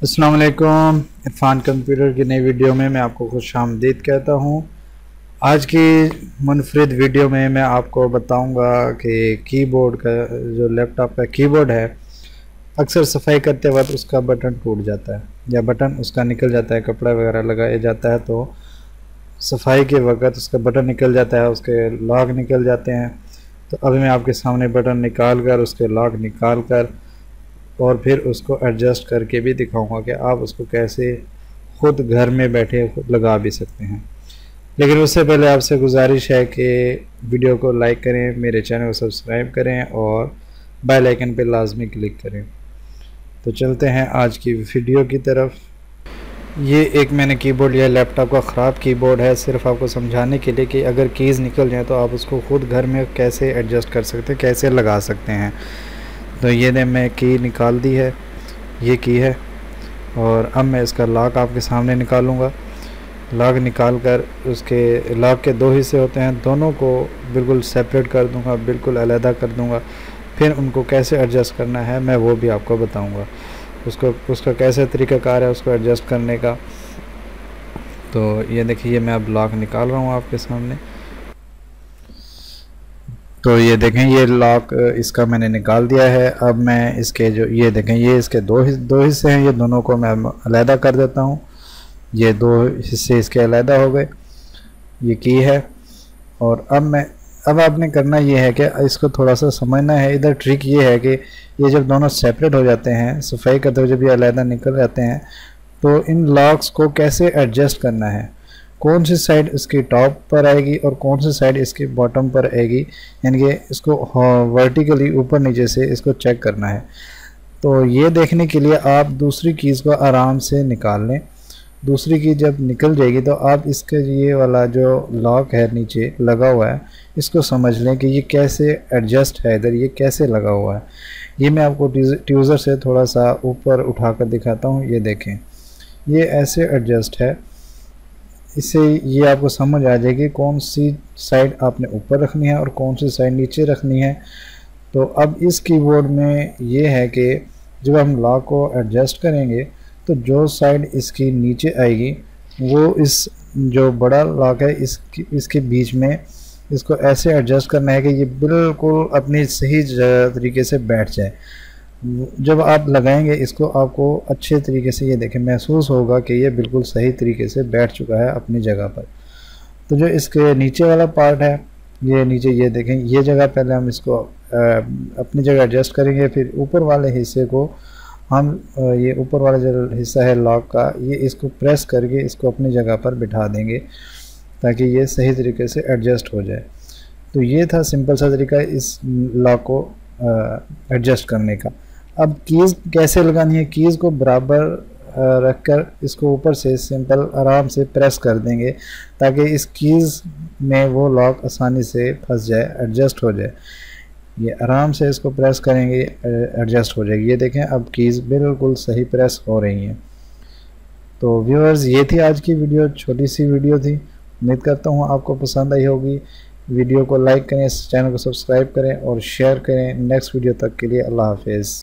अस्सलाम वालेकुम। इरफान कंप्यूटर की नई वीडियो में मैं आपको खुशामदीद कहता हूँ। आज की मुनफरिद वीडियो में मैं आपको बताऊंगा कि कीबोर्ड का जो लैपटॉप का कीबोर्ड है, अक्सर सफाई करते वक्त उसका बटन टूट जाता है या बटन उसका निकल जाता है। कपड़ा वगैरह लगाया जाता है तो सफाई के वक्त उसका बटन निकल जाता है, उसके लॉक निकल जाते हैं। तो अभी मैं आपके सामने बटन निकाल कर, उसके लॉक निकाल कर और फिर उसको एडजस्ट करके भी दिखाऊंगा कि आप उसको कैसे खुद घर में बैठे खुद लगा भी सकते हैं। लेकिन उससे पहले आपसे गुजारिश है कि वीडियो को लाइक करें, मेरे चैनल को सब्सक्राइब करें और बेल आइकन पर लाजमी क्लिक करें। तो चलते हैं आज की वीडियो की तरफ। ये एक मैंने कीबोर्ड लिया, लैपटॉप का ख़राब कीबोर्ड है, सिर्फ आपको समझाने के लिए कि अगर कीज़ निकल जाए तो आप उसको खुद घर में कैसे एडजस्ट कर सकते हैं, कैसे लगा सकते हैं। तो ये ने मैं की निकाल दी है, ये की है। और अब मैं इसका लॉक आपके सामने निकालूंगा। लॉक निकाल कर उसके लॉक के दो हिस्से होते हैं, दोनों को बिल्कुल सेपरेट कर दूंगा, बिल्कुल अलहदा कर दूंगा। फिर उनको कैसे एडजस्ट करना है मैं वो भी आपको बताऊंगा, उसका कैसे तरीक़ाकार है उसको एडजस्ट करने का। तो ये देखिए, मैं अब लॉक निकाल रहा हूँ आपके सामने। तो ये देखें, ये लॉक इसका मैंने निकाल दिया है। अब मैं इसके जो ये देखें, ये इसके दो हिस्से हैं, ये दोनों को मैं अलहदा कर देता हूँ। ये दो हिस्से इसके अलहदा हो गए, ये की है। और अब आपने करना ये है कि इसको थोड़ा सा समझना है। इधर ट्रिक ये है कि ये जब दोनों सेपरेट हो जाते हैं, सफाई करते हुए जब ये अलहदा निकल जाते हैं, तो इन लॉक्स को कैसे एडजस्ट करना है, कौन सी साइड इसकी टॉप पर आएगी और कौन सी साइड इसकी बॉटम पर आएगी, यानी कि इसको वर्टिकली ऊपर नीचे से इसको चेक करना है। तो ये देखने के लिए आप दूसरी कीज़ को आराम से निकाल लें। दूसरी की जब निकल जाएगी तो आप इसके ये वाला जो लॉक है नीचे लगा हुआ है, इसको समझ लें कि ये कैसे एडजस्ट है, इधर ये कैसे लगा हुआ है। ये मैं आपको ट्यूज़र से थोड़ा सा ऊपर उठाकर दिखाता हूँ। ये देखें, ये ऐसे एडजस्ट है। इससे ये आपको समझ आ जाएगी कौन सी साइड आपने ऊपर रखनी है और कौन सी साइड नीचे रखनी है। तो अब इस कीबोर्ड में ये है कि जब हम लॉक को एडजस्ट करेंगे तो जो साइड इसकी नीचे आएगी वो इस जो बड़ा लॉक है इसके बीच में इसको ऐसे एडजस्ट करना है कि ये बिल्कुल अपनी सही तरीके से बैठ जाए। जब आप लगाएंगे इसको, आपको अच्छे तरीके से ये देखें महसूस होगा कि ये बिल्कुल सही तरीके से बैठ चुका है अपनी जगह पर। तो जो इसके नीचे वाला पार्ट है, ये नीचे ये देखें, ये जगह पहले हम इसको अपनी जगह एडजस्ट करेंगे। फिर ऊपर वाले हिस्से को हम ये ऊपर वाला जो हिस्सा है लॉक का, ये इसको प्रेस करके इसको अपनी जगह पर बिठा देंगे ताकि ये सही तरीके से एडजस्ट हो जाए। तो ये था सिंपल सा तरीका इस लॉक को एडजस्ट करने का। अब कीज़ कैसे लगानी है, कीज़ को बराबर रखकर इसको ऊपर से सिंपल आराम से प्रेस कर देंगे ताकि इस कीज़ में वो लॉक आसानी से फंस जाए, एडजस्ट हो जाए। ये आराम से इसको प्रेस करेंगे, एडजस्ट हो जाएगी। ये देखें, अब कीज़ बिल्कुल सही प्रेस हो रही हैं। तो व्यूअर्स, ये थी आज की वीडियो, छोटी सी वीडियो थी। उम्मीद करता हूँ आपको पसंद आई होगी। वीडियो को लाइक करें, चैनल को सब्सक्राइब करें और शेयर करें। नेक्स्ट वीडियो तक के लिए अल्लाह हाफिज़।